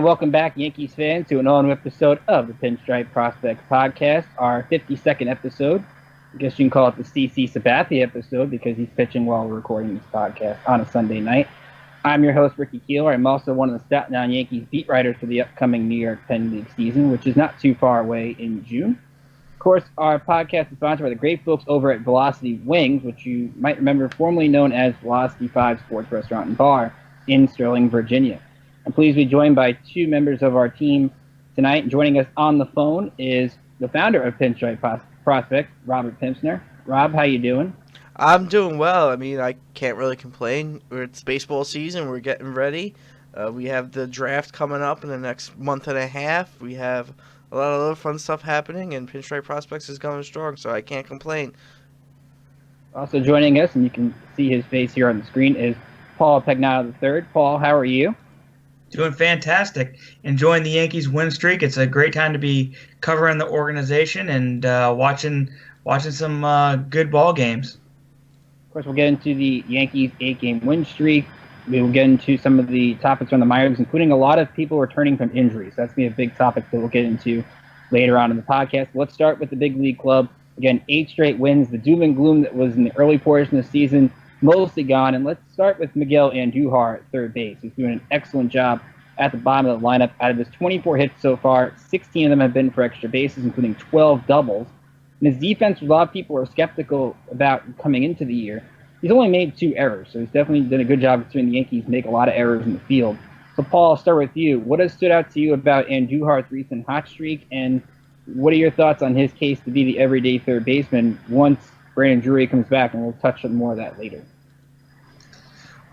And welcome back, Yankees fans, to an all-new episode of the Pinstriped Prospects Podcast, our 52nd episode. I guess you can call it the CC Sabathia episode because he's pitching while we're recording this podcast on a Sunday night. I'm your host, Ricky Keeler. I'm also one of the Staten Island Yankees beat writers for the upcoming New York Penn League season, which is not too far away in June. Of course, our podcast is sponsored by the great folks over at Velocity Wings, which you might remember formerly known as Velocity 5 Sports Restaurant and Bar in Sterling, Virginia. I'm pleased to be joined by two members of our team tonight. Joining us on the phone is the founder of Pinstriped Prospects, Robert Pimpsner. Rob, how you doing? I'm doing well. I mean, I can't really complain. It's baseball season. We're getting ready. We have the draft coming up in the next month and a half. We have a lot of other fun stuff happening, and Pinstripe Prospects is going strong, so I can't complain. Also joining us, and you can see his face here on the screen, is Paul Pagnato III. Paul, how are you? Doing fantastic. Enjoying the Yankees win streak. It's a great time to be covering the organization and watching some good ball games. Of course, we'll get into the Yankees 8-game win streak. We will get into some of the topics from the minor leagues, including a lot of people returning from injuries. That's going to be a big topic that we'll get into later on in the podcast. Let's start with the big league club. Again, 8 straight wins. The doom and gloom that was in the early portion of the season mostly gone. And let's start with Miguel Andujar at third base. He's doing an excellent job at the bottom of the lineup. Out of his 24 hits so far, 16 of them have been for extra bases, including 12 doubles. And his defense, a lot of people were skeptical about coming into the year. He's only made 2 errors, so he's definitely done a good job considering the Yankees make a lot of errors in the field. So, Paul, I'll start with you. What has stood out to you about Andujar's recent hot streak, and what are your thoughts on his case to be the everyday third baseman once Brandon Drury comes back? And we'll touch on more of that later.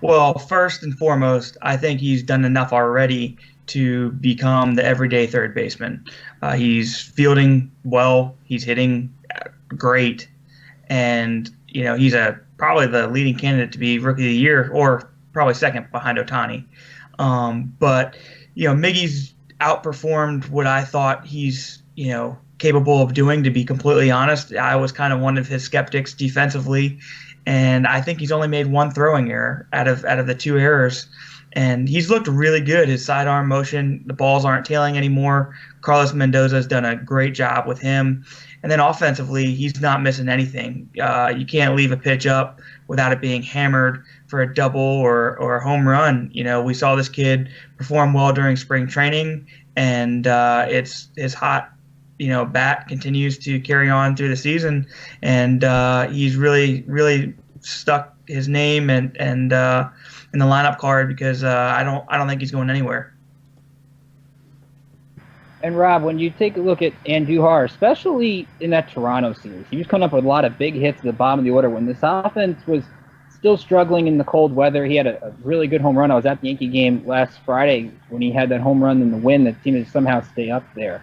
Well, first and foremost, I think he's done enough already to become the everyday third baseman. He's fielding well. He's hitting great. And, he's probably the leading candidate to be Rookie of the Year, or probably second behind Ohtani. But Miggy's outperformed what I thought he's, capable of doing, to be completely honest. I was kind of one of his skeptics defensively. And I think he's only made 1 throwing error out of the 2 errors. And he's looked really good. His sidearm motion, the balls aren't tailing anymore. Carlos Mendoza's done a great job with him. And then offensively, he's not missing anything. You can't leave a pitch up without it being hammered for a double or a home run. We saw this kid perform well during spring training, and it's his hot bat continues to carry on through the season, and he's really stuck his name and in the lineup card because I don't think he's going anywhere. And Rob, when you take a look at Andujar, especially in that Toronto series, he was coming up with a lot of big hits at the bottom of the order when this offense was still struggling in the cold weather. He had a really good home run. I was at the Yankee game last Friday when he had that home run in the wind that seemed to somehow stay up there.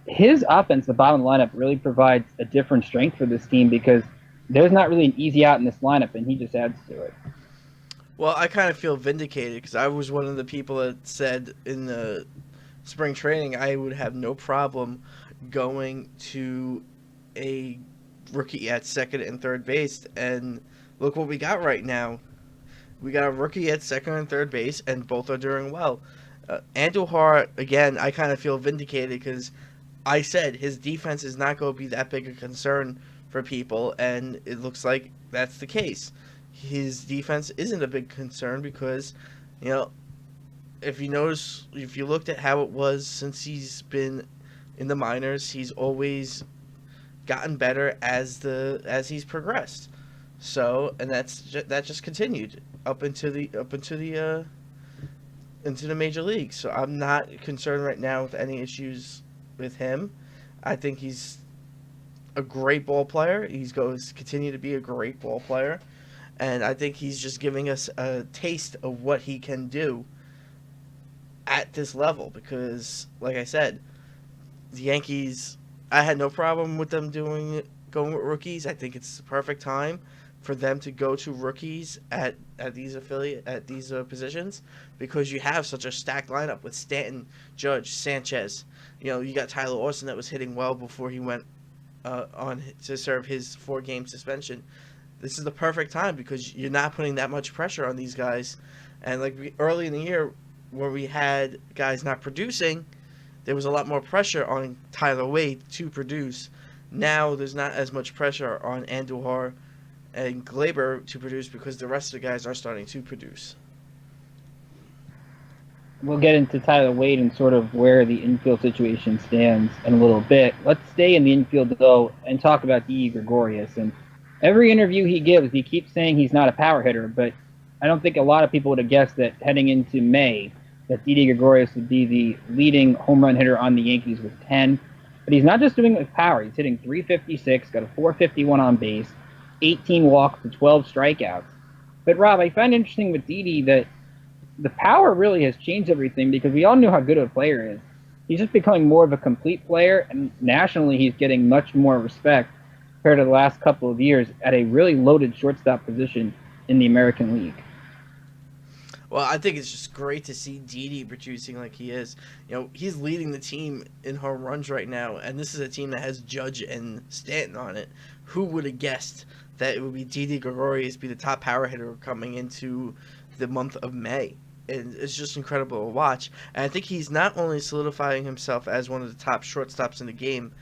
His offense, the bottom of the lineup, really provides a different strength for this team because there's not really an easy out in this lineup, and he just adds to it. Well, I kind of feel vindicated because I was one of the people that said in the spring training I would have no problem going to a rookie at second and third base, and look what we got right now. We got a rookie at second and third base, and both are doing well. Andujar, again, I kind of feel vindicated because I said his defense is not going to be that big a concern for people, and it looks like that's the case. His defense isn't a big concern because, if you looked at how it was since he's been in the minors, he's always gotten better as he's progressed. So, and that just continued up into the major leagues. So I'm not concerned right now with any issues with him. I think he's a great ball player. He's going to continue to be a great ball player. And I think he's just giving us a taste of what he can do at this level. Because, like I said, the Yankees, I had no problem with them going with rookies. I think it's the perfect time for them to go to rookies at these positions because you have such a stacked lineup with Stanton, Judge, Sanchez. You got Tyler Austin that was hitting well before he went on to serve his 4-game suspension. This is the perfect time because you're not putting that much pressure on these guys. And early in the year, where we had guys not producing, there was a lot more pressure on Tyler Wade to produce. Now there's not as much pressure on Andujar and Glaber to produce because the rest of the guys are starting to produce. We'll get into Tyler Wade and sort of where the infield situation stands in a little bit. Let's stay in the infield, though, and talk about Didi Gregorius. And every interview he gives, he keeps saying he's not a power hitter, but I don't think a lot of people would have guessed that heading into May that Didi Gregorius would be the leading home run hitter on the Yankees with 10. But he's not just doing it with power. He's hitting .356, got a .451 on base, 18 walks to 12 strikeouts. But, Rob, I find interesting with Didi that the power really has changed everything because we all knew how good of a player he is. He's just becoming more of a complete player, and nationally he's getting much more respect compared to the last couple of years at a really loaded shortstop position in the American League. Well, I think it's just great to see Didi producing like he is. You know, he's leading the team in home runs right now, and this is a team that has Judge and Stanton on it. Who would have guessed that it would be Didi Gregorius be the top power hitter coming into the month of May? And it's just incredible to watch. And I think he's not only solidifying himself as one of the top shortstops in the game,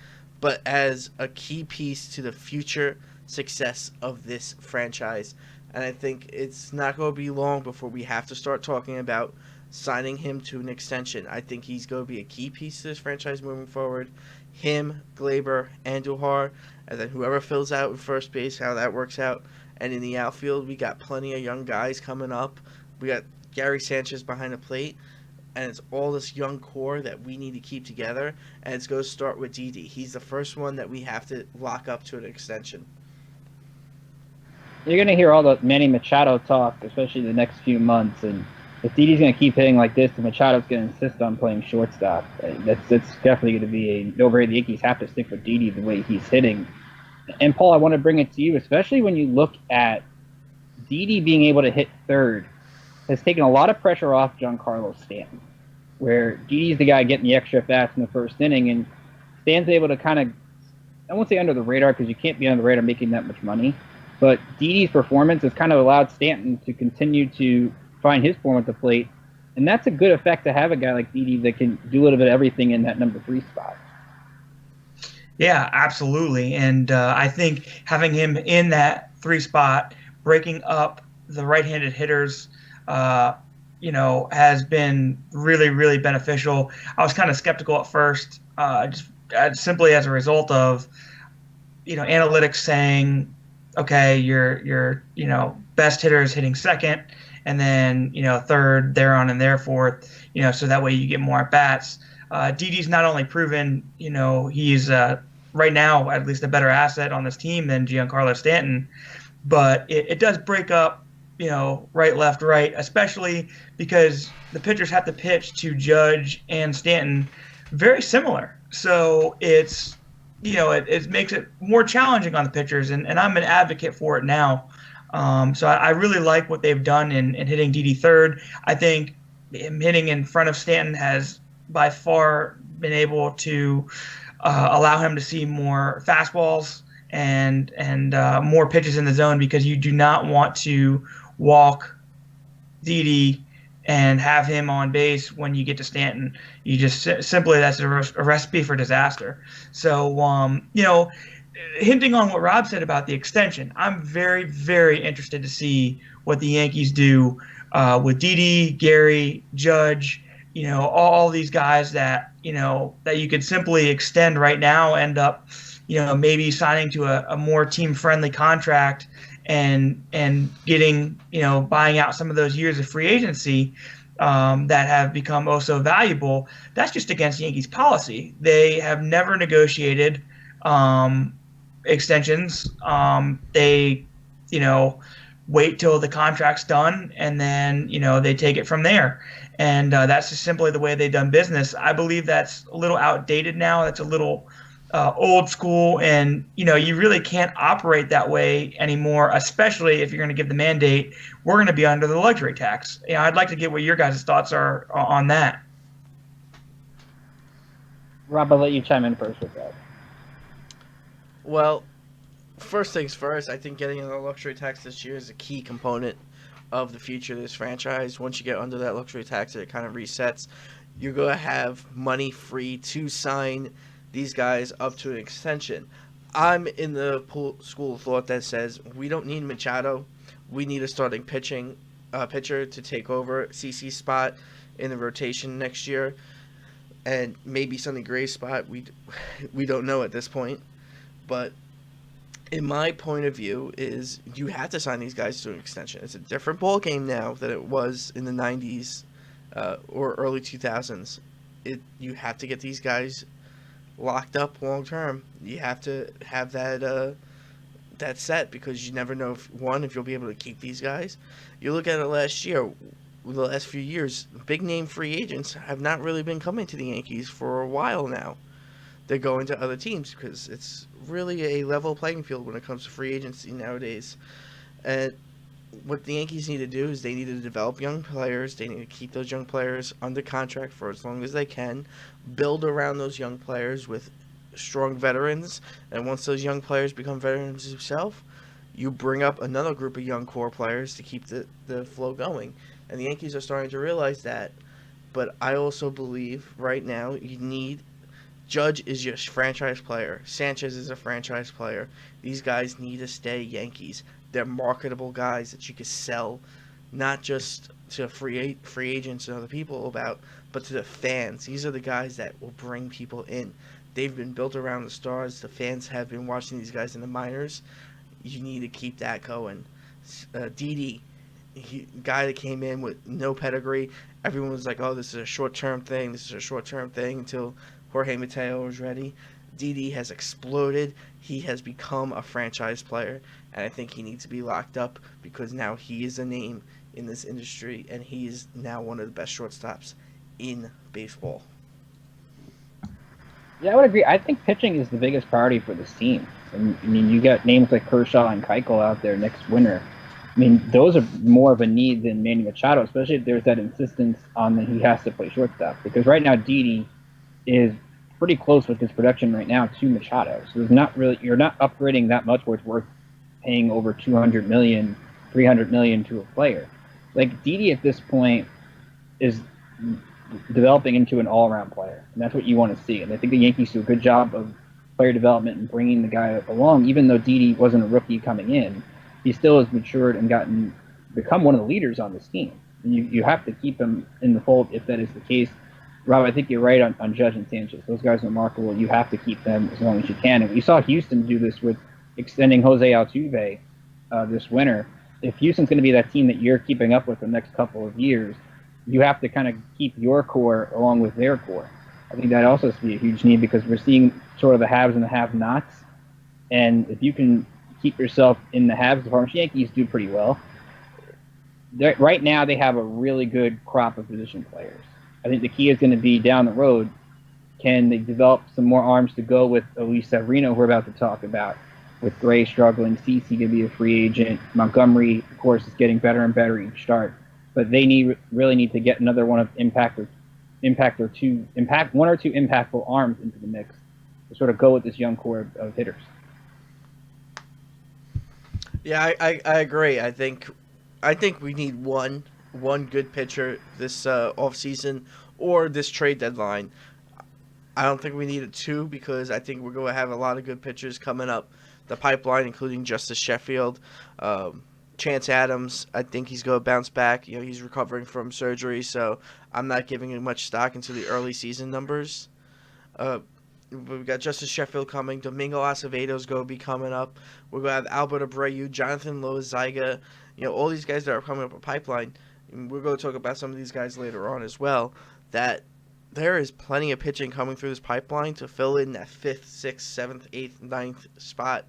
but as a key piece to the future success of this franchise. And I think it's not going to be long before we have to start talking about signing him to an extension. I think he's going to be a key piece to this franchise moving forward. Him, Glaber, Andujar, and then whoever fills out in first base, how that works out. And in the outfield, we got plenty of young guys coming up. We got Gary Sanchez behind the plate, and it's all this young core that we need to keep together, and it's going to start with Didi. He's the first one that we have to lock up to an extension. You're going to hear all the Manny Machado talk, especially the next few months, and if Didi's going to keep hitting like this, then Machado's going to insist on playing shortstop. That's definitely going to be a no-brainer. The Yankees have to stick with Didi the way he's hitting. And, Paul, I want to bring it to you, especially when you look at Didi being able to hit third has taken a lot of pressure off Giancarlo Stanton, where Didi's the guy getting the extra bats in the first inning, and Stanton's able to kind of, I won't say under the radar because you can't be under the radar making that much money, but Didi's performance has kind of allowed Stanton to continue to find his form at the plate, and that's a good effect to have a guy like Didi that can do a little bit of everything in that number 3 spot. Yeah, absolutely, and I think having him in that 3 spot, breaking up the right-handed hitters, has been really, really beneficial. I was kind of skeptical at first, just simply as a result of, analytics saying, okay, your best hitter is hitting second, and then third, there on and there forth, so that way you get more at bats. Didi's not only proven, he's right now at least a better asset on this team than Giancarlo Stanton, but it does break up. Right, left, right, especially because the pitchers have to pitch to Judge and Stanton very similar. So it's, it makes it more challenging on the pitchers, and I'm an advocate for it now. So I really like what they've done in hitting Didi third. I think him hitting in front of Stanton has by far been able to allow him to see more fastballs and more pitches in the zone, because you do not want to walk Didi and have him on base when you get to Stanton. You just simply, that's a recipe for disaster. So, hinting on what Rob said about the extension, I'm very, very interested to see what the Yankees do with Didi, Gary, Judge, all these guys that you could simply extend right now, end up, maybe signing to a more team-friendly contract and getting, buying out some of those years of free agency that have become oh so valuable. That's just against Yankees policy. They have never negotiated extensions. They, wait till the contract's done, and then, they take it from there. And that's just simply the way they've done business. I believe that's a little outdated now. That's a little old school, and you really can't operate that way anymore, especially if you're going to give the mandate, we're going to be under the luxury tax. I'd like to get what your guys' thoughts are on that. Rob, I'll let you chime in first with that. Well, first things first, I think getting in the luxury tax this year is a key component of the future of this franchise. Once you get under that luxury tax, it kind of resets. You're going to have money free to sign these guys up to an extension. I'm in the school of thought that says we don't need Machado. We need a starting pitcher to take over CC's spot in the rotation next year, and maybe Sonny Gray's spot. We don't know at this point, but in my point of view, is you have to sign these guys to an extension. It's a different ball game now than it was in the '90s or early 2000s. You have to get these guys locked up long term. You have to have that set, because you never know if you'll be able to keep these guys. You look at it last year, the last few years, big name free agents have not really been coming to the Yankees for a while now. They're going to other teams because it's really a level playing field when it comes to free agency nowadays. And what the Yankees need to do is they need to develop young players. They need to keep those young players under contract for as long as they can, build around those young players with strong veterans, and once those young players become veterans themselves, you bring up another group of young core players to keep the flow going. And the Yankees are starting to realize that. But I also believe right now you need Judge is your franchise player. Sanchez is a franchise player. These guys need to stay Yankees. They're marketable guys that you can sell, not just to free agents and other people but to the fans. These are the guys that will bring people in. They've been built around the stars. The fans have been watching these guys in the minors. You need to keep that going. Didi, guy that came in with no pedigree. Everyone was like, oh, this is a short-term thing. This is a short-term thing until Jorge Mateo was ready. Didi has exploded. He has become a franchise player, and I think he needs to be locked up because now he is a name in this industry, and he is now one of the best shortstops in baseball. Yeah, I would agree. I think pitching is the biggest priority for this team. I mean, you got names like Kershaw and Keuchel out there next winter. I mean, those are more of a need than Manny Machado, especially if there's that insistence on that he has to play shortstop. Because right now, Didi is pretty close with his production right now to Machado. So you're not upgrading that much where it's worth paying over $200 million, $300 million to a player. Like Didi at this point is developing into an all-around player, and that's what you want to see. And I think the Yankees do a good job of player development and bringing the guy along. Even though Didi wasn't a rookie coming in, he still has matured and become one of the leaders on this team. And you have to keep him in the fold if that is the case. Rob, I think you're right on Judge and Sanchez. Those guys are remarkable. You have to keep them as long as you can. And we saw Houston do this with extending Jose Altuve this winter. If Houston's going to be that team that you're keeping up with the next couple of years, you have to kind of keep your core along with their core. I think that also has to be a huge need because we're seeing sort of the haves and the have-nots. And if you can keep yourself in the haves, the Farmers Yankees do pretty well. Right now, they have a really good crop of position players. I think the key is going to be down the road. Can they develop some more arms to go with Luis Severino, who we're about to talk about, with Gray struggling, CeCe going to be a free agent, Montgomery, of course, is getting better and better each start. But they really need to get another one of one or two impactful arms into the mix to sort of go with this young core of hitters. Yeah, I agree. I think we need one good pitcher this offseason or this trade deadline. I don't think we need two because I think we're going to have a lot of good pitchers coming up the pipeline, including Justice Sheffield. Chance Adams, I think he's going to bounce back. He's recovering from surgery, so I'm not giving him much stock into the early season numbers. We've got Justice Sheffield coming. Domingo Acevedo's going to be coming up. We're going to have Albert Abreu, Jonathan Loaizaga, all these guys that are coming up a pipeline. And we're going to talk about some of these guys later on as well, that there is plenty of pitching coming through this pipeline to fill in that 5th, 6th, 7th, 8th, 9th spot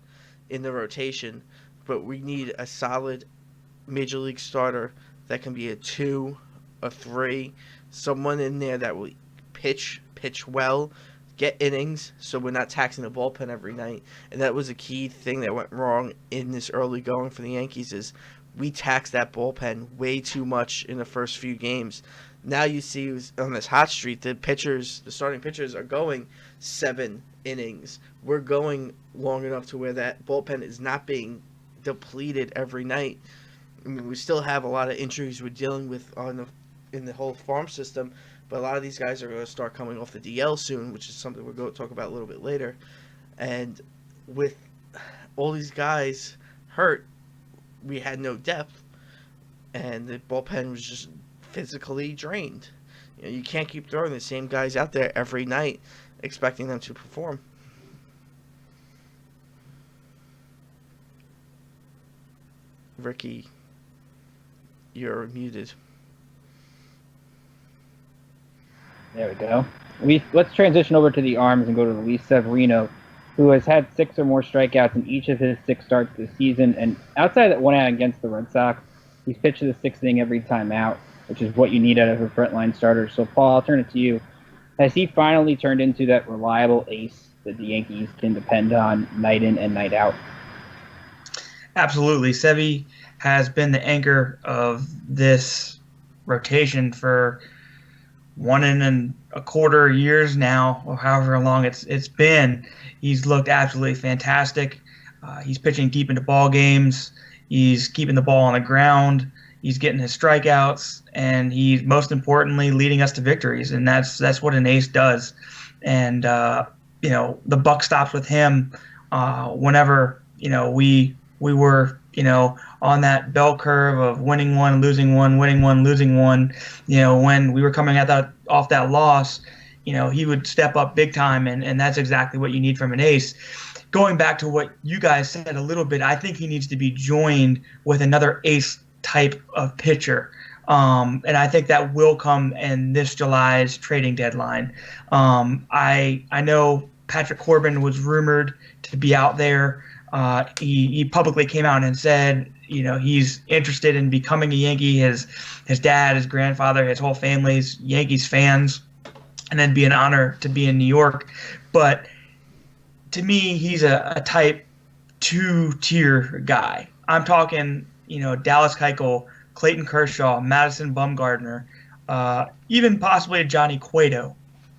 in the rotation. But we need a solid major league starter that can be a 2, a 3, someone in there that will pitch well, get innings, so we're not taxing the bullpen every night. And that was a key thing that went wrong in this early going for the Yankees is we taxed that bullpen way too much in the first few games. Now you see on this hot streak, the starting pitchers are going 7 innings. We're going long enough to where that bullpen is not being depleted every night. I mean, we still have a lot of injuries we're dealing with in the whole farm system, but a lot of these guys are going to start coming off the DL soon, which is something we're going to talk about a little bit later. And with all these guys hurt, we had no depth, and the bullpen was just physically drained. You can't keep throwing the same guys out there every night expecting them to perform. Ricky, you're muted. There we go. Let's transition over to the arms and go to Luis Severino, who has had 6 or more strikeouts in each of his 6 starts this season. And outside of that one out against the Red Sox, he's pitched the 6th inning every time out, which is what you need out of a frontline starter. So, Paul, I'll turn it to you. Has he finally turned into that reliable ace that the Yankees can depend on night in and night out? Absolutely. Sevy has been the anchor of this rotation for 1.25 years now, or however long it's been. He's looked absolutely fantastic. He's pitching deep into ball games. He's keeping the ball on the ground. He's getting his strikeouts, and he's most importantly leading us to victories. And that's what an ace does. And the buck stops with him whenever we were on that bell curve of winning one, losing one, winning one, losing one. When we were coming off that loss, he would step up big time, and that's exactly what you need from an ace. Going back to what you guys said a little bit, I think he needs to be joined with another ace type of pitcher. And I think that will come in this July's trading deadline. I know Patrick Corbin was rumored to be out there. He publicly came out and said, he's interested in becoming a Yankee. His dad, his grandfather, his whole family's Yankees fans, and then be an honor to be in New York. But to me, he's a type 2-tier guy. I'm talking, Dallas Keuchel, Clayton Kershaw, Madison Bumgarner, even possibly a Johnny Cueto.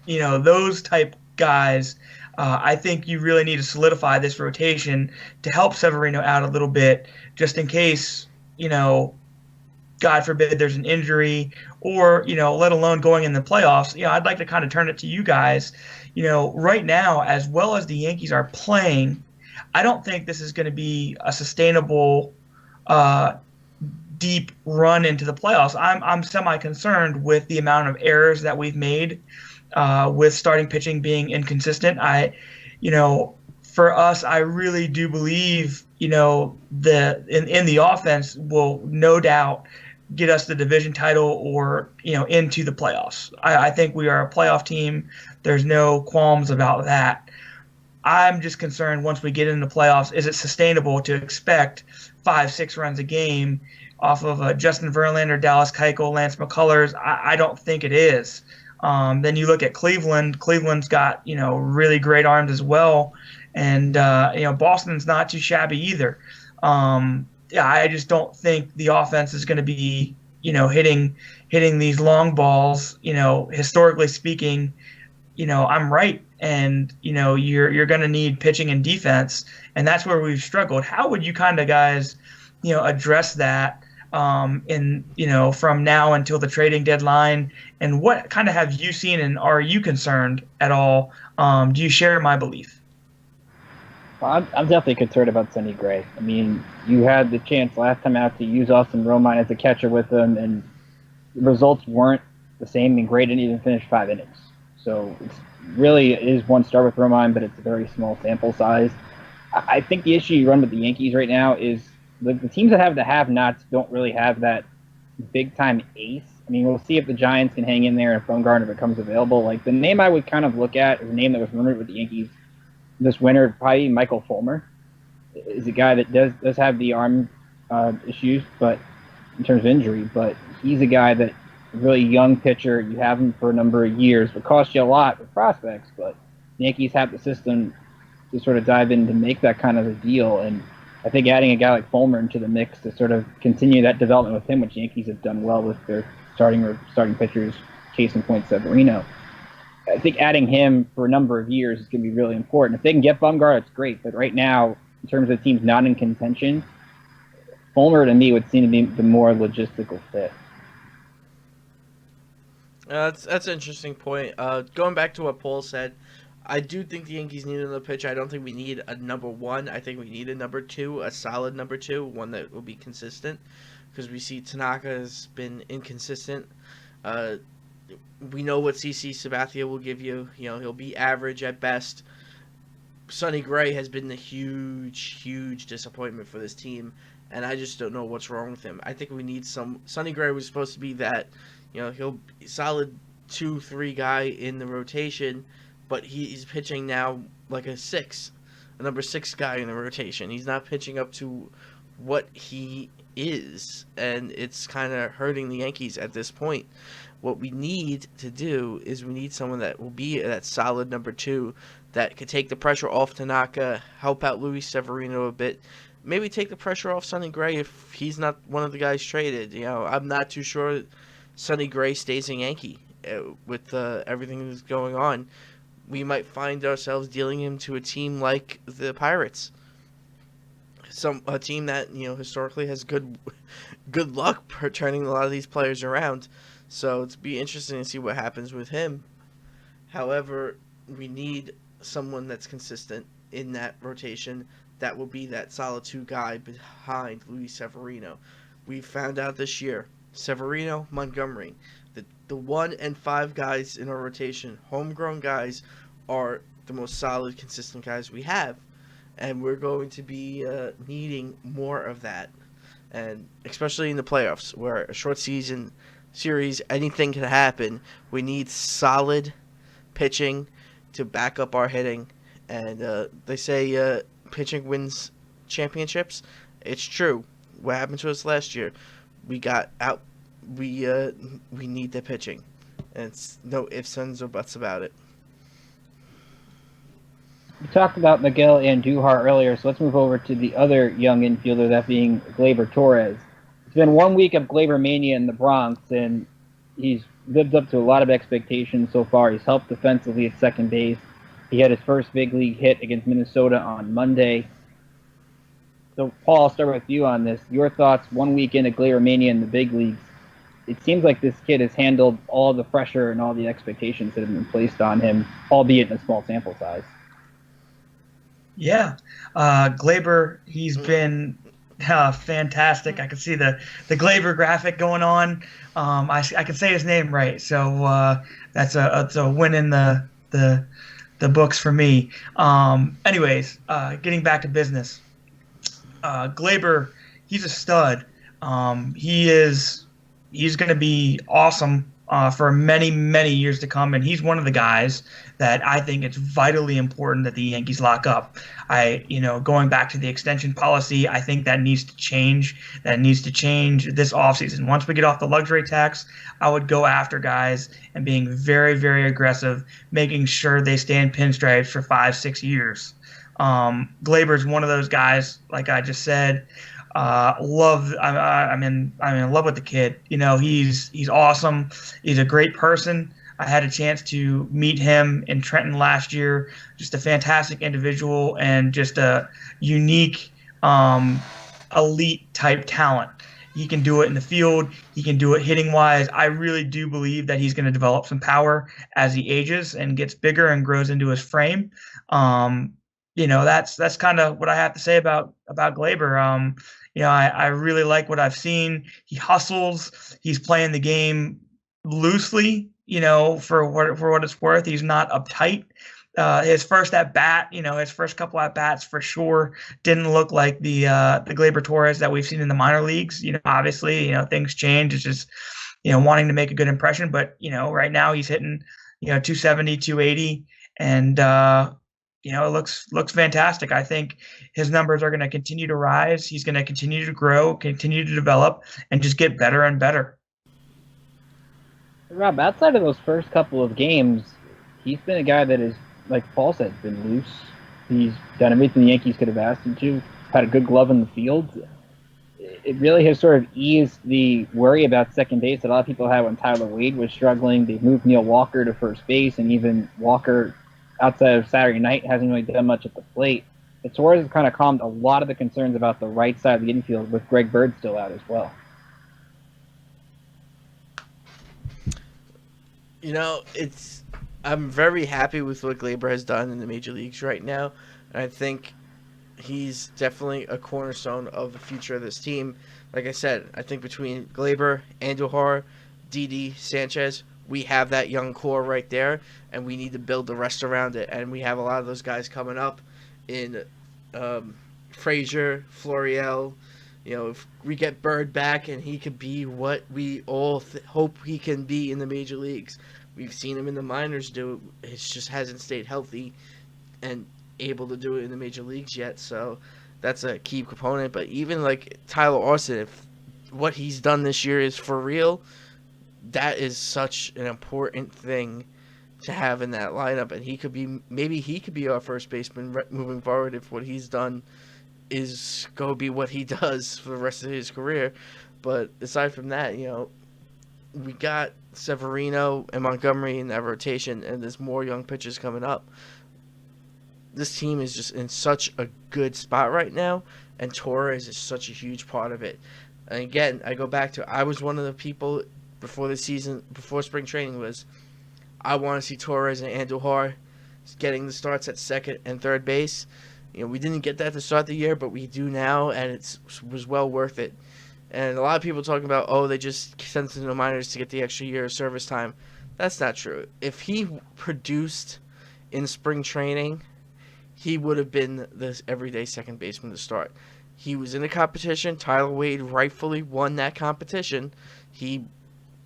Those type guys. I think you really need to solidify this rotation to help Severino out a little bit, just in case, God forbid there's an injury, or, let alone going in the playoffs. I'd like to kind of turn it to you guys. Right now, as well as the Yankees are playing, I don't think this is going to be a sustainable deep run into the playoffs. I'm semi-concerned with the amount of errors that we've made with starting pitching being inconsistent. For us, I really do believe, in the offense will no doubt get us the division title or, into the playoffs. I think we are a playoff team. There's no qualms about that. I'm just concerned once we get into the playoffs, is it sustainable to expect 5-6 runs a game off of Justin Verlander, Dallas Keuchel, Lance McCullers? I don't think it is. Then you look at Cleveland. Cleveland's got, really great arms as well. And, Boston's not too shabby either. I just don't think the offense is going to be, hitting these long balls. Historically speaking, I'm right. And, you're going to need pitching and defense. And that's where we've struggled. How would you kind of guys, address that from now until the trading deadline? And what kind of have you seen, and are you concerned at all? Do you share my belief? Well, I'm definitely concerned about Sonny Gray. I mean, you had the chance last time out to use Austin Romine as a catcher with him, and the results weren't the same, and Gray didn't even finish 5 innings. So it really is one start with Romine, but it's a very small sample size. I think the issue you run with the Yankees right now is the teams that have the have-nots don't really have that big-time ace. I mean, we'll see if the Giants can hang in there and if Bumgarner becomes available. Like, the name I would kind of look at is a name that was rumored with the Yankees this winter would probably be Michael Fulmer. Is a guy that does have the arm issues, but in terms of injury, but he's a guy that really young pitcher. You have him for a number of years, but costs you a lot with prospects. But the Yankees have the system to sort of dive in to make that kind of a deal. And I think adding a guy like Fulmer into the mix to sort of continue that development with him, which Yankees have done well with their starting pitchers, case in point Severino. I think adding him for a number of years is going to be really important. If they can get Bumgarner, it's great. But right now, in terms of teams not in contention, Fulmer to me would seem to be the more logistical fit. That's an interesting point. Going back to what Paul said, I do think the Yankees need another pitcher. I don't think we need a number one. I think we need a number two, a solid number two, one that will be consistent. Because we see Tanaka has been inconsistent. We know what CC Sabathia will give you. He'll be average at best. Sonny Gray has been a huge disappointment for this team, and I just don't know what's wrong with him. I think we need some. Sonny Gray was supposed to be that, he'll be solid 2-3 guy in the rotation, but he's pitching now like a number 6 guy in the rotation. He's not pitching up to what he is, and it's kind of hurting the Yankees at this point. What we need to do is we need someone that will be that solid number 2 that could take the pressure off Tanaka, help out Luis Severino a bit, maybe take the pressure off Sonny Gray if he's not one of the guys traded. I'm not too sure Sonny Gray stays a Yankee with everything that's going on. We might find ourselves dealing him to a team like the Pirates. A team that historically has good luck turning a lot of these players around. So it's be interesting to see what happens with him. However, we need someone that's consistent in that rotation that will be that solid 2 guy behind Luis Severino. We found out this year, Severino, Montgomery, the 1 and 5 guys in our rotation, homegrown guys, are the most solid, consistent guys we have. And we're going to be needing more of that. And especially in the playoffs, where a short season series, anything can happen. We need solid pitching to back up our hitting. And they say pitching wins championships. It's true. What happened to us last year? We got out. We need the pitching. And it's no ifs, ands, or buts about it. We talked about Miguel Andujar earlier, so let's move over to the other young infielder, that being Gleyber Torres. It's been 1 week of Gleyber mania in the Bronx, and he's lived up to a lot of expectations so far. He's helped defensively at second base. He had his first big league hit against Minnesota on Monday. So, Paul, I'll start with you on this. Your thoughts 1 week into Gleyber mania in the big leagues. It seems like this kid has handled all the pressure and all the expectations that have been placed on him, albeit in a small sample size. Yeah, Gleyber, he's been fantastic. I can see the Gleyber graphic going on. I can say his name right, so that's a win in the books for me. Anyways, getting back to business, Gleyber, he's a stud. He's going to be awesome for many years to come, and he's one of the guys that I think it's vitally important that the Yankees lock up. Going back to the extension policy, I think that needs to change. That needs to change this offseason. Once we get off the luxury tax, I would go after guys and being very aggressive, making sure they stay in pinstripes for 5-6 years. Gleyber's one of those guys, like I just said. I'm in love with the kid. He's awesome. He's a great person. I had a chance to meet him in Trenton last year. Just a fantastic individual and just a unique, elite type talent. He can do it in the field. He can do it hitting wise. I really do believe that he's going to develop some power as he ages and gets bigger and grows into his frame. That's kind of what I have to say about Gleyber. I really like what I've seen. He hustles. He's playing the game loosely, for what it's worth. He's not uptight. His first at bat, his first couple at bats for sure didn't look like the Gleyber Torres that we've seen in the minor leagues. Obviously, things change. It's just, wanting to make a good impression. But, right now he's hitting, 270, 280, and it looks fantastic. I think his numbers are going to continue to rise. He's going to continue to grow, continue to develop, and just get better and better. Rob, outside of those first couple of games, he's been a guy that is, like Paul said, been loose. He's done everything the Yankees could have asked him to. Had a good glove in the field. It really has sort of eased the worry about second base that a lot of people had when Tyler Wade was struggling. They've moved Neil Walker to first base, and even Walker, outside of Saturday night, hasn't really done much at the plate. the Torres has kind of calmed a lot of the concerns about the right side of the infield with Greg Bird still out as well. I'm very happy with what Gleyber has done in the major leagues right now. And I think he's definitely a cornerstone of the future of this team. Like I said, I think between Gleyber, Andujar, Didi, Sanchez, we have that young core right there, and we need to build the rest around it. And we have a lot of those guys coming up in Frazier, Florial. If we get Bird back and he could be what we all hope he can be in the major leagues. We've seen him in the minors do it. He just hasn't stayed healthy and able to do it in the major leagues yet. So that's a key component. But even like Tyler Austin, if what he's done this year is for real, that is such an important thing to have in that lineup. And maybe he could be our first baseman moving forward if what he's done is go be what he does for the rest of his career. But aside from that, we got Severino and Montgomery in that rotation, and there's more young pitchers coming up. This team is just in such a good spot right now, and Torres is such a huge part of it. And again, I go back to, I was one of the people before spring training I want to see Torres and Andujar getting the starts at second and third base. We didn't get that to start the year, but we do now, and it was well worth it. And a lot of people talking about, they just sent him to the minors to get the extra year of service time. That's not true. If he produced in spring training, he would have been this everyday second baseman to start. He was in a competition. Tyler Wade rightfully won that competition. He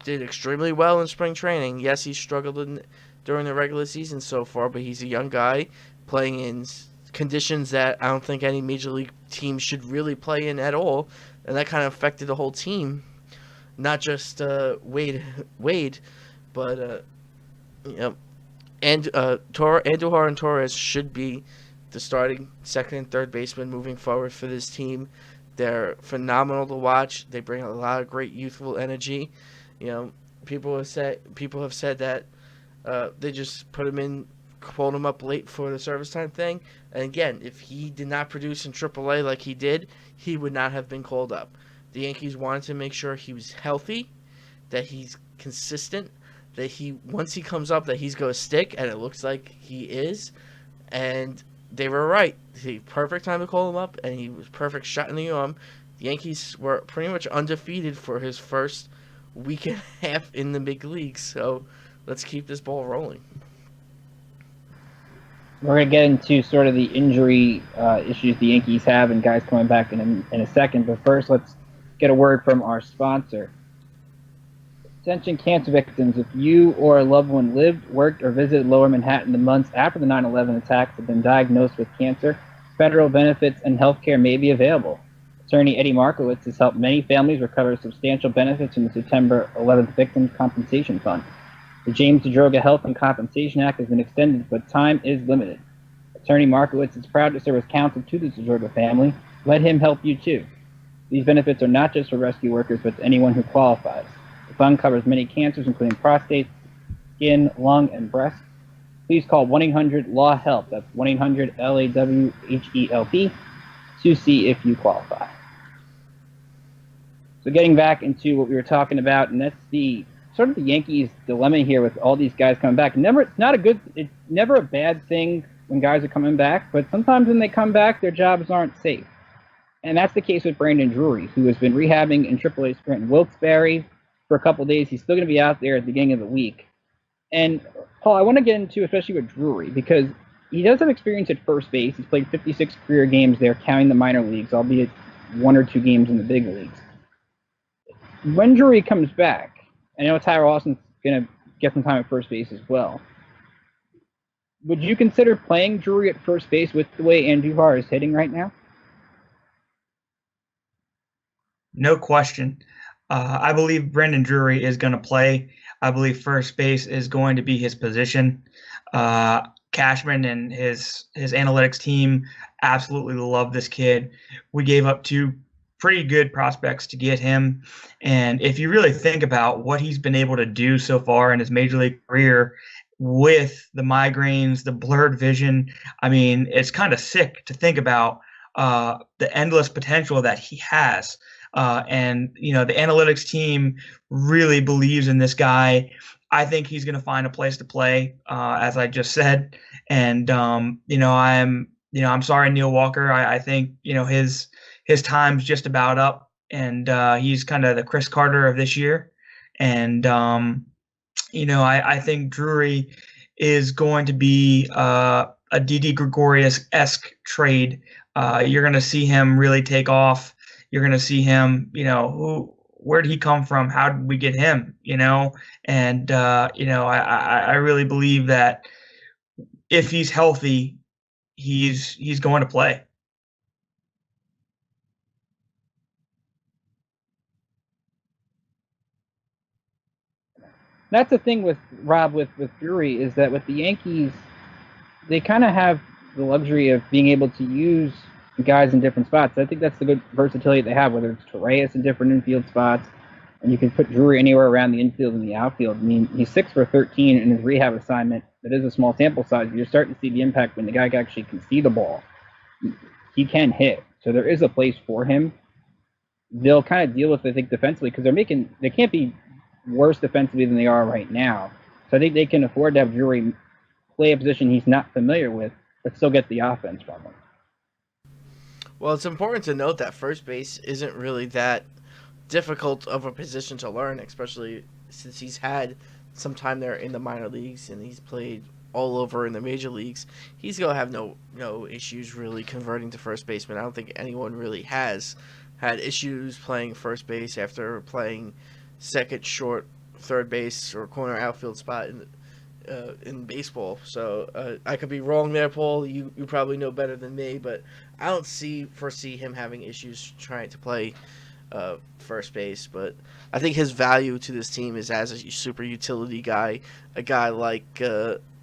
did extremely well in spring training. Yes, he struggled during the regular season so far, but he's a young guy playing in conditions that I don't think any major league team should really play in at all. And that kind of affected the whole team, not just Wade, but Andujar and Torres should be the starting second and third baseman moving forward for this team. They're phenomenal to watch. They bring a lot of great youthful energy. People have said that they just pulled him up late for the service time thing. And again, if he did not produce in AAA like he did, he would not have been called up. The Yankees wanted to make sure he was healthy, that he's consistent, that once he comes up, that he's going to stick, and it looks like he is. And they were right. The perfect time to call him up, and he was perfect shot in the arm. The Yankees were pretty much undefeated for his first week and a half in the big leagues. So let's keep this ball rolling. We're going to get into sort of the injury issues the Yankees have and guys coming back in a second. But first, let's get a word from our sponsor. Attention cancer victims, if you or a loved one lived, worked, or visited Lower Manhattan the months after the 9/11 attacks have been diagnosed with cancer, federal benefits and health care may be available. Attorney Eddie Markowitz has helped many families recover substantial benefits from the September 11th Victims Compensation Fund. The James DeDroga Health and Compensation Act has been extended, but time is limited. Attorney Markowitz is proud to serve as counsel to the DeDroga family. Let him help you too. These benefits are not just for rescue workers, but to anyone who qualifies. The fund covers many cancers, including prostate, skin, lung, and breast. Please call 1-800-LAW-HELP. That's 1-800-LAWHELP to see if you qualify. So getting back into what we were talking about, and that's the sort of the Yankees' dilemma here with all these guys coming back. It's never a bad thing when guys are coming back, but sometimes when they come back, their jobs aren't safe. And that's the case with Brandon Drury, who has been rehabbing in AAA Scranton Wilkes-Barre for a couple of days. He's still going to be out there at the beginning of the week. And, Paul, I want to get into, especially with Drury, because he does have experience at first base. He's played 56 career games there, counting the minor leagues, albeit 1 or 2 games in the big leagues. When Drury comes back, I know Tyler Austin's going to get some time at first base as well. Would you consider playing Drury at first base with the way Andujar is hitting right now? No question. I believe Brandon Drury is going to play. I believe first base is going to be his position. Cashman and his analytics team absolutely love this kid. We gave up 2 pretty good prospects to get him. And if you really think about what he's been able to do so far in his major league career, with the migraines, the blurred vision. I mean, it's kind of sick to think about the endless potential that he has. And the analytics team really believes in this guy. I think he's going to find a place to play, as I just said. And I'm sorry, Neil Walker. I think his time's just about up, and he's kind of the Chris Carter of this year. And I think Drury is going to be a Didi Gregorius-esque trade. You're going to see him really take off. You're going to see him, where did he come from? How did we get him? And I really believe that if he's healthy, he's going to play. That's the thing with Rob, with Drury, is that with the Yankees, they kind of have the luxury of being able to use guys in different spots. I think that's the good versatility they have, whether it's Torreyes in different infield spots, and you can put Drury anywhere around the infield and the outfield. I mean, he's 6 for 13 in his rehab assignment. That is a small sample size. You're starting to see the impact when the guy actually can see the ball. He can hit, so there is a place for him. They'll kind of deal with it, I think, defensively, because they can't be worse defensively than they are right now. So I think they can afford to have Drury play a position he's not familiar with, but still get the offense from him. Well, it's important to note that first base isn't really that difficult of a position to learn, especially since he's had some time there in the minor leagues and he's played all over in the major leagues. He's going to have no issues really converting to first baseman. I don't think anyone really has had issues playing first base after playing second, short, third base, or corner outfield spot in baseball. So I could be wrong there, Paul. You probably know better than me, but I don't foresee him having issues trying to play first base. But I think his value to this team is as a super utility guy, a guy like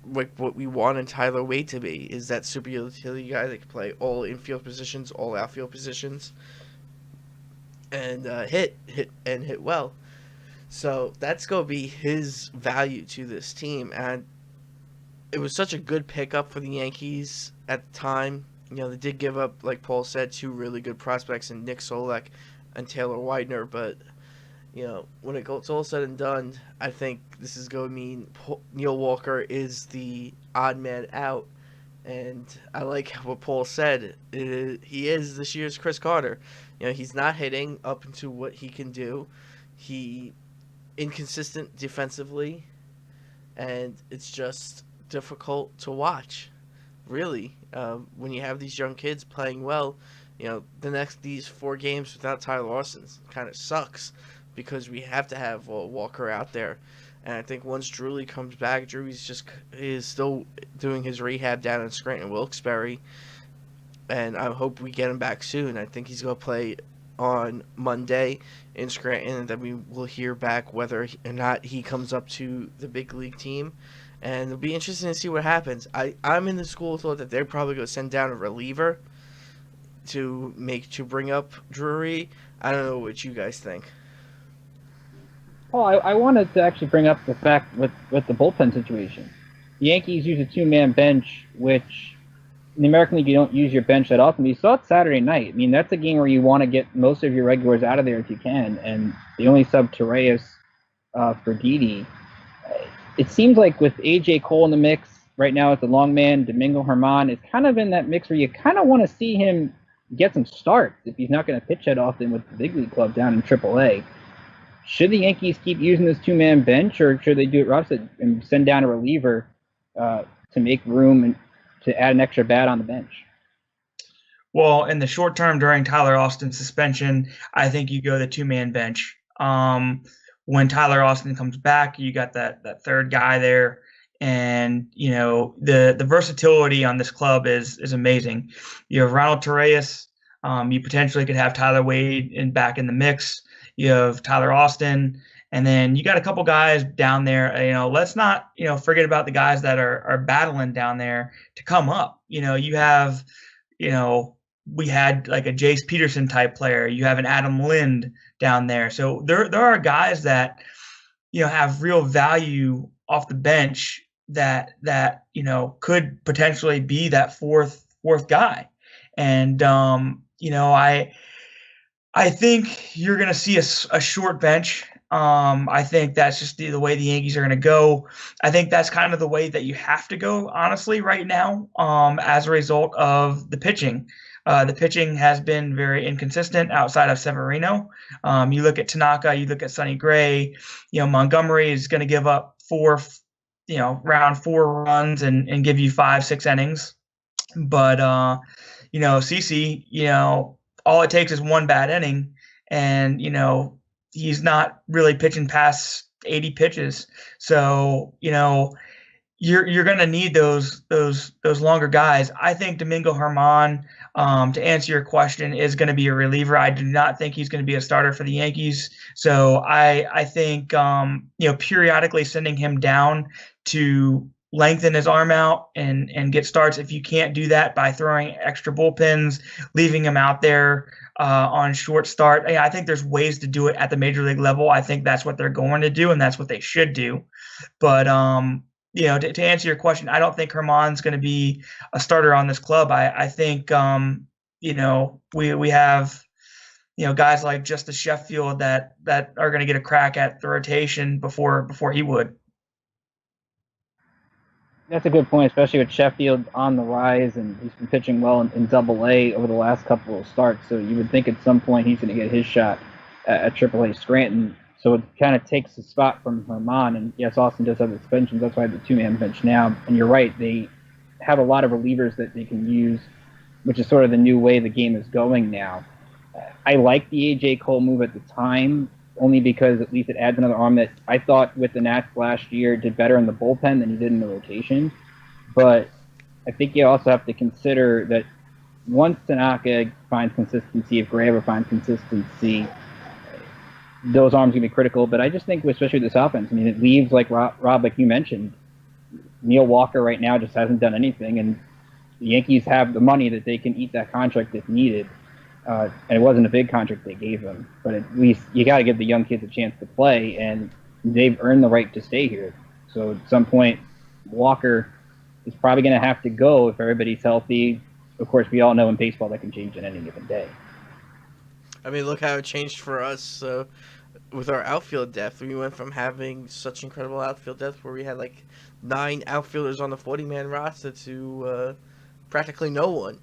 what we want in Tyler Wade to be, is that super utility guy that can play all infield positions, all outfield positions, and hit well. So that's going to be his value to this team. And it was such a good pickup for the Yankees at the time. They did give up, like Paul said, 2 really good prospects in Nick Solak and Taylor Widener. But, when it goes all said and done, I think this is going to mean Neil Walker is the odd man out. And I like what Paul said. He is this year's Chris Carter. He's not hitting up into what he can do. He inconsistent defensively, and it's just difficult to watch, really. When you have these young kids playing well, these 4 games without Tyler Austin kind of sucks, because we have to have Walker out there. And I think once Drury comes back, Drury is still doing his rehab down in Scranton Wilkes-Barre, and I hope we get him back soon. I think he's going to play on Monday in Scranton, and then we will hear back whether or not he comes up to the big league team, and it'll be interesting to see what happens. I'm in the school of thought that they're probably going to send down a reliever to bring up Drury. I don't know what you guys think. Well, I wanted to actually bring up the fact with the bullpen situation. The Yankees use a 2-man bench, which in the American League you don't use your bench that often. You saw it Saturday night. I mean, that's a game where you want to get most of your regulars out of there if you can, and they only sub Torreyes for Didi. It seems like with A.J. Cole in the mix right now as the long man, Domingo Germán is kind of in that mix where you kind of want to see him get some starts if he's not going to pitch that often with the big league club down in AAA. Should the Yankees keep using this 2-man bench, or should they do it, Rob said, and send down a reliever to make room and to add an extra bat on the bench? Well, in the short term during Tyler Austin's suspension, I think you go the 2-man bench. When Tyler Austin comes back, you got that third guy there, and the versatility on this club is amazing. You have Ronald Torreyes. You potentially could have Tyler Wade back in the mix. You have Tyler Austin, and then you got a couple guys down there. Let's not forget about the guys that are battling down there to come up. You have we had like a Jace Peterson type player. You have an Adam Lind down there. So there are guys that have real value off the bench that could potentially be that fourth guy. And I think you're going to see a short bench. I think that's just the way the Yankees are going to go. I think that's kind of the way that you have to go, honestly, right now, as a result of the pitching. The pitching has been very inconsistent outside of Severino. You look at Tanaka, you look at Sonny Gray. Montgomery is going to give up round 4 runs and give you 5-6 innings. But CC, all it takes is one bad inning, and he's not really pitching past 80 pitches. So you're going to need those longer guys. I think Domingo Germán, to answer your question, is going to be a reliever. I do not think he's going to be a starter for the Yankees. So I think periodically sending him down to lengthen his arm out and get starts. If you can't do that by throwing extra bullpens, leaving him out there on short start, I think there's ways to do it at the major league level. I think that's what they're going to do, and that's what they should do. But to answer your question, I don't think Germán's going to be a starter on this club. I think we have guys like Justice Sheffield that are going to get a crack at the rotation before he would. That's a good point, especially with Sheffield on the rise, and he's been pitching well in Double-A over the last couple of starts. So you would think at some point he's going to get his shot at Triple-A Scranton. So it kind of takes the spot from Germán. And yes, Austin does have the suspensions. That's why the 2-man bench now. And you're right, they have a lot of relievers that they can use, which is sort of the new way the game is going now. I like the A.J. Cole move at the time, only because at least it adds another arm that I thought with the Nats last year did better in the bullpen than he did in the rotation. But I think you also have to consider that once Tanaka finds consistency, if Gray ever finds consistency, those arms are going to be critical. But I just think, especially with this offense, I mean, it leaves, like Rob, like you mentioned, Neil Walker right now just hasn't done anything, and the Yankees have the money that they can eat that contract if needed. And it wasn't a big contract they gave him, but at least you got to give the young kids a chance to play, and they've earned the right to stay here. So at some point, Walker is probably going to have to go if everybody's healthy. Of course, we all know in baseball that can change on any given day. I mean, look how it changed for us with our outfield depth. We went from having such incredible outfield depth where we had like 9 outfielders on the 40-man roster to practically no one.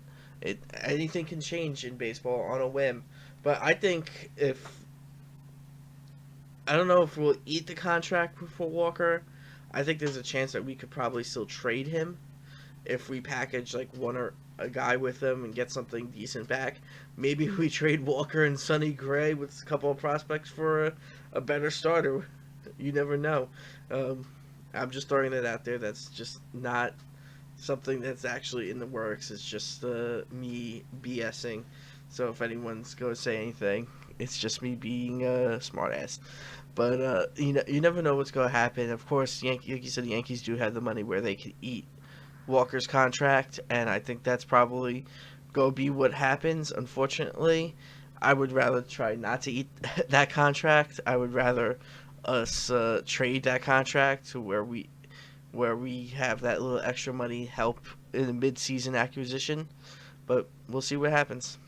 Anything can change in baseball on a whim. But I think I don't know if we'll eat the contract for Walker. I think there's a chance that we could probably still trade him if we package like one or a guy with him and get something decent back. Maybe we trade Walker and Sonny Gray with a couple of prospects for a better starter. You never know. I'm just throwing it out there. That's just not something that's actually in the works. It's just me BSing. So if anyone's going to say anything, it's just me being a smartass. But you never know what's going to happen. Of course, like you said, the Yankees do have the money where they could eat Walker's contract, and I think that's probably going to be what happens. Unfortunately, I would rather try not to eat that contract. I would rather us trade that contract to where we have that little extra money help in the mid-season acquisition. But we'll see what happens.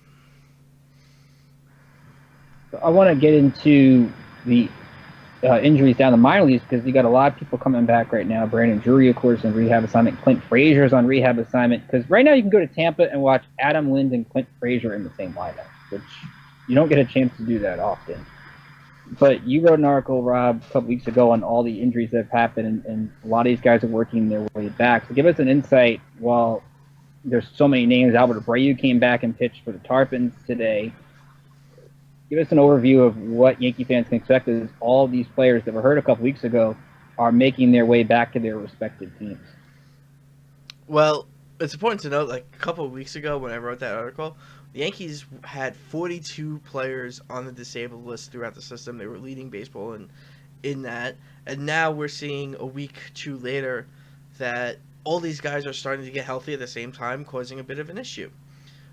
I want to get into the injuries down the minor leagues because you got a lot of people coming back right now. Brandon Drury, of course, on rehab assignment. Clint Frazier's on rehab assignment. Because right now you can go to Tampa and watch Adam Lind and Clint Frazier in the same lineup, which you don't get a chance to do that often. But you wrote an article, Rob, a couple weeks ago on all the injuries that have happened, and a lot of these guys are working their way back. So give us an insight. While there's so many names, Albert Abreu came back and pitched for the Tarpons today. Give us an overview of what Yankee fans can expect as all these players that were hurt a couple weeks ago are making their way back to their respective teams. Well, it's important to note, like a couple of weeks ago when I wrote that article, the Yankees had 42 players on the disabled list throughout the system. They were leading baseball in that. And now we're seeing a week, 2 later that all these guys are starting to get healthy at the same time, causing a bit of an issue.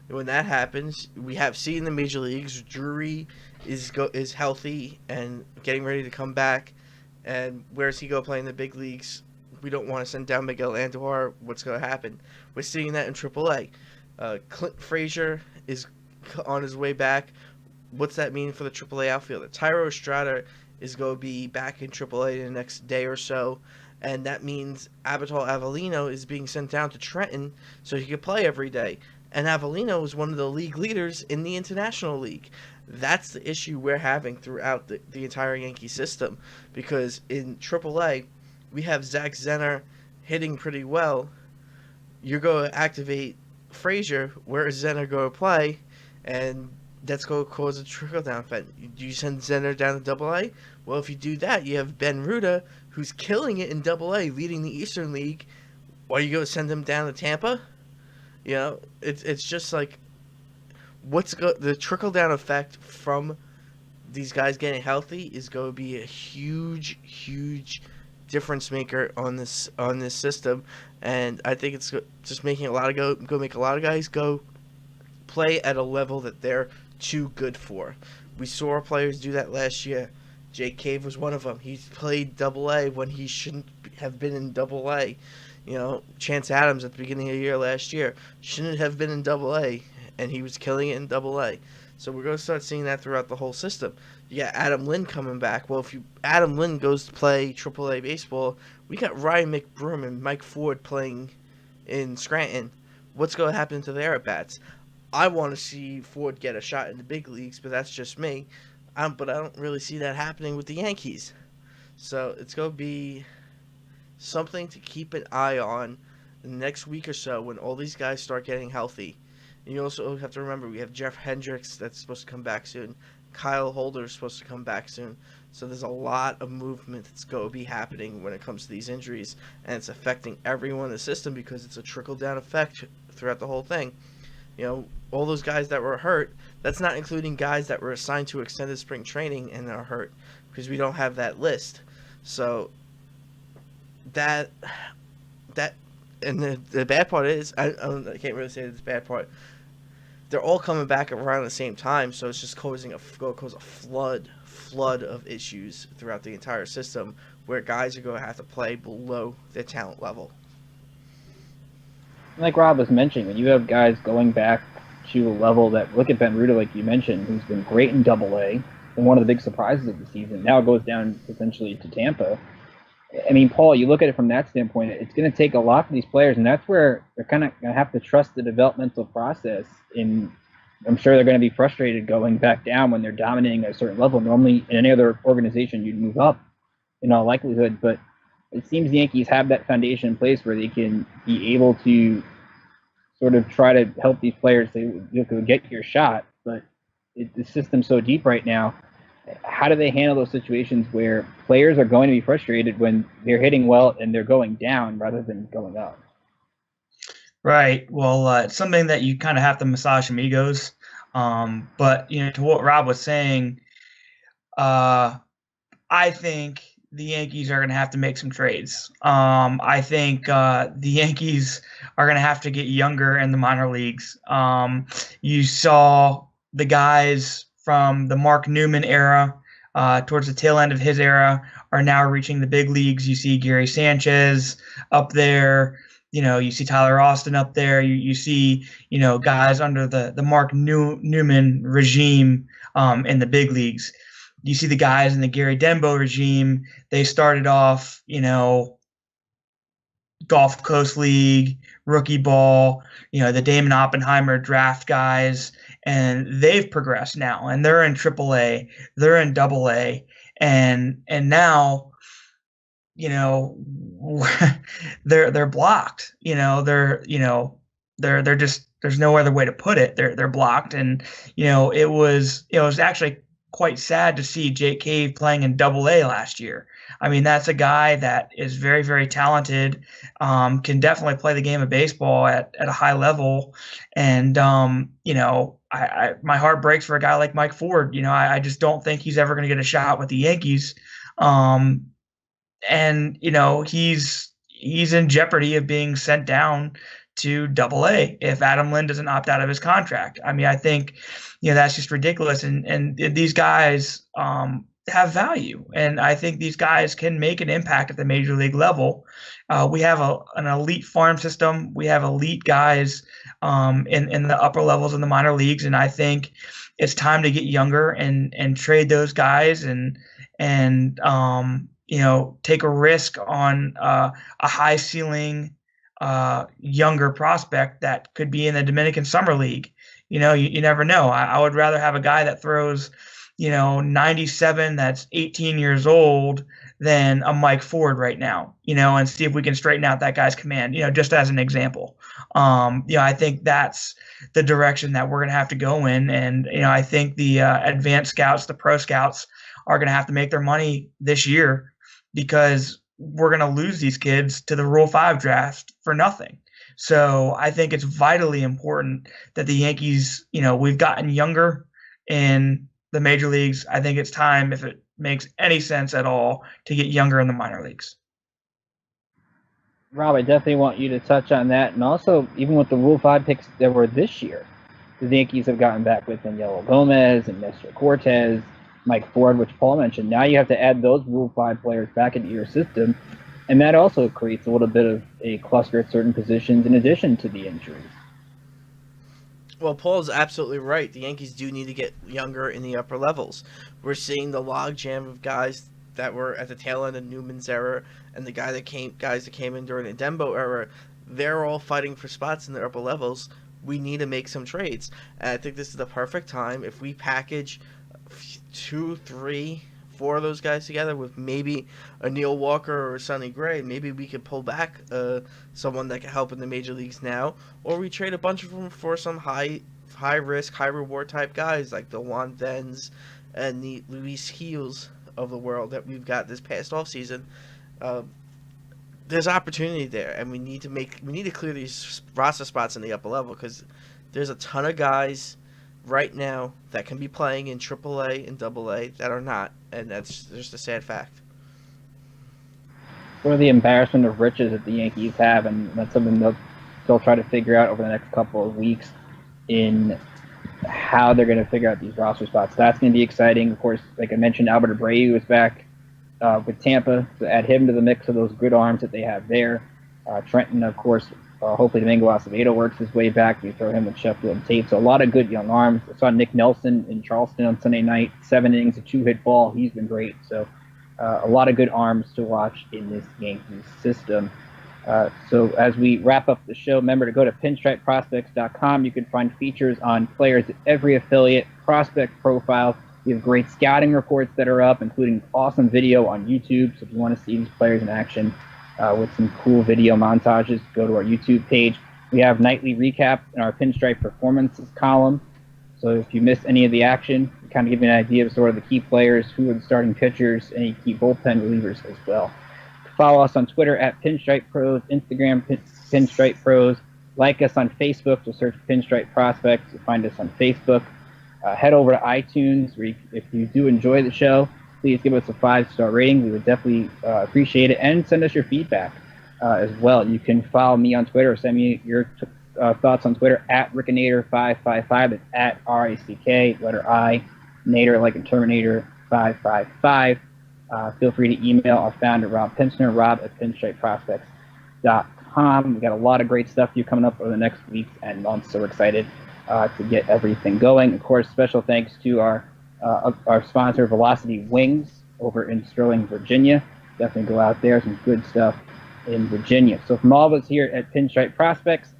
When that happens, we have seen the major leagues. Drury is healthy and getting ready to come back. And where does he go play in the big leagues? we don't want to send down Miguel Andujar. What's going to happen? We're seeing that in AAA. Clint Frazier is on his way back. What's that mean for the AAA outfielder? Tyro Estrada is going to be back in AAA in the next day or so, and that means Avital Avellino is being sent down to Trenton so he can play every day. And Avellino is one of the league leaders in the International League. That's the issue we're having throughout the entire Yankee system, because in AAA, we have Zach Zenner hitting pretty well. You're going to activate Frazier. Where is Zenner going to play? And that's going to cause a trickle-down effect. Do you send Zenner down to AA? Well, if you do that, you have Ben Ruda, who's killing it in AA, leading the Eastern League. Are you going to send him down to Tampa? You know, it's just like, the trickle-down effect from these guys getting healthy is going to be a huge, huge difference maker on this system, and I think it's just making make a lot of guys go play at a level that they're too good for. We saw our players do that last year. Jake Cave was one of them. He played AA when he shouldn't have been in AA. You know, Chance Adams at the beginning of the year last year shouldn't have been in AA, and he was killing it in AA. So we're going to start seeing that throughout the whole system. You got Adam Lynn coming back. Well, if Adam Lynn goes to play AAA baseball, we got Ryan McBroom and Mike Ford playing in Scranton. What's going to happen to their at-bats? I want to see Ford get a shot in the big leagues, but that's just me. But I don't really see that happening with the Yankees. So it's going to be something to keep an eye on the next week or so when all these guys start getting healthy. And you also have to remember, we have Jeff Hendricks that's supposed to come back soon. Kyle Holder is supposed to come back soon. So there's a lot of movement that's going to be happening when it comes to these injuries. And it's affecting everyone in the system because it's a trickle-down effect throughout the whole thing. You know, all those guys that were hurt, that's not including guys that were assigned to extended spring training and are hurt, because we don't have that list. So that and the bad part is, I can't really say it's the bad part. They're all coming back around the same time, so it's just cause a flood of issues throughout the entire system, where guys are going to have to play below their talent level. Like Rob was mentioning, when you have guys going back to a level that, look at Ben Ruda, like you mentioned, who's been great in AA, and one of the big surprises of the season, now goes down essentially to Tampa. I mean, Paul, you look at it from that standpoint, it's going to take a lot for these players, and that's where they're kind of going to have to trust the developmental process. And I'm sure they're going to be frustrated going back down when they're dominating at a certain level. Normally, in any other organization, you'd move up in all likelihood, but it seems the Yankees have that foundation in place where they can be able to sort of try to help these players say, you can get your shot, but the system's so deep right now. How do they handle those situations where players are going to be frustrated when they're hitting well and they're going down rather than going up? Right. Well, it's something that you kind of have to massage some egos. But, you know, to what Rob was saying, I think the Yankees are going to have to make some trades. I think the Yankees are going to have to get younger in the minor leagues. You saw the guys from the Mark Newman era, towards the tail end of his era, are now reaching the big leagues. You see Gary Sanchez up there. You know, you see Tyler Austin up there. You see, you know, guys under the Mark Newman regime in the big leagues. You see the guys in the Gary Denbo regime. They started off, you know, Gulf Coast League, rookie ball, you know, the Damon Oppenheimer draft guys, and they've progressed now, and they're in AAA, they're in AA, and now, you know, they're blocked. You know, they're just, there's no other way to put it. They're blocked, and you know, it was actually quite sad to see Jake Cave playing in AA last year. I mean, that's a guy that is very, very talented, can definitely play the game of baseball at a high level. And, you know, my heart breaks for a guy like Mike Ford. You know, I just don't think he's ever going to get a shot with the Yankees. And, you know, he's in jeopardy of being sent down to AA if Adam Lynn doesn't opt out of his contract. I mean, I think, you know, that's just ridiculous. And these guys, have value. And I think these guys can make an impact at the major league level. We have an elite farm system. We have elite guys in the upper levels in the minor leagues. And I think it's time to get younger and trade those guys and take a risk on a high ceiling younger prospect that could be in the Dominican Summer League. You never know. I would rather have a guy that throws 97 that's 18 years old than a Mike Ford right now, and see if we can straighten out that guy's command, just as an example. I think that's the direction that we're going to have to go in. And, I think the advanced scouts, the pro scouts are going to have to make their money this year because we're going to lose these kids to the Rule 5 draft for nothing. So I think it's vitally important that the Yankees, we've gotten younger in the major leagues. I think it's time, if it makes any sense at all, to get younger in the minor leagues. Rob, I definitely want you to touch on that. And also, even with the Rule 5 picks that were this year, the Yankees have gotten back with Daniel Gomez and Nestor Cortez, Mike Ford, which Paul mentioned. Now you have to add those Rule 5 players back into your system, and that also creates a little bit of a cluster at certain positions in addition to the injuries. Well, Paul's absolutely right. The Yankees do need to get younger in the upper levels. We're seeing the logjam of guys that were at the tail end of Newman's era and the guys that came in during the Dembo era. They're all fighting for spots in the upper levels. We need to make some trades. And I think this is the perfect time if we package 2, 3, 4 of those guys together with maybe a Neil Walker or Sonny Gray. Maybe we could pull back someone that can help in the major leagues now, or we trade a bunch of them for some high risk, high reward type guys like the Juan Dens and the Luis Gils of the world that we've got this past offseason. There's opportunity there, and we need to clear these roster spots in the upper level because there's a ton of guys right now that can be playing in AAA and AA that are not, and that's just a sad fact. Sort of the embarrassment of riches that the Yankees have, and that's something they'll try to figure out over the next couple of weeks in how they're going to figure out these roster spots. That's going to be exciting. Of course, like I mentioned, Albert Abreu is back with Tampa, so add him to the mix of those good arms that they have there. Trenton, of course, hopefully Domingo Acevedo works his way back. You throw him with Sheffield and Tate. So a lot of good young arms. I saw Nick Nelson in Charleston on Sunday night, 7 innings, a 2-hit ball. He's been great. So a lot of good arms to watch in this Yankees system. So as we wrap up the show, remember to go to pinstripeprospects.com. You can find features on players at every affiliate, prospect profiles. We have great scouting reports that are up, including awesome video on YouTube. So if you want to see these players in action with some cool video montages, go to our YouTube page. We have nightly recap in our Pinstripe Performances column. So if you missed any of the action, we kind of give you an idea of sort of the key players, who are the starting pitchers, any key bullpen relievers as well. Follow us on Twitter at Pinstripe Pros, Instagram Pinstripe Pros. Like us on Facebook, so search Pinstripe Prospects to find us on Facebook. Head over to iTunes, where if you do enjoy the show, please give us a 5-star rating. We would definitely appreciate it, and send us your feedback as well. You can follow me on Twitter, or send me your thoughts on Twitter at Rickinator555. That's at RICK, letter I, Nader like a Terminator 555. Feel free to email our founder, Rob Pinsner, rob@pinstripeprospects.com. We've got a lot of great stuff for you coming up over the next weeks and months, so we're excited to get everything going. Of course, special thanks to our sponsor, Velocity Wings, over in Sterling, Virginia. Definitely go out there. Some good stuff in Virginia. So from all of us here at Pinstripe Prospects,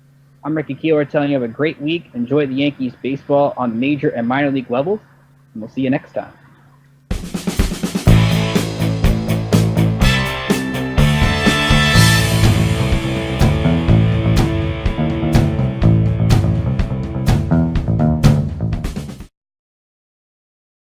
I'm Ricky Keeler telling you have a great week. Enjoy the Yankees baseball on the major and minor league levels, and we'll see you next time.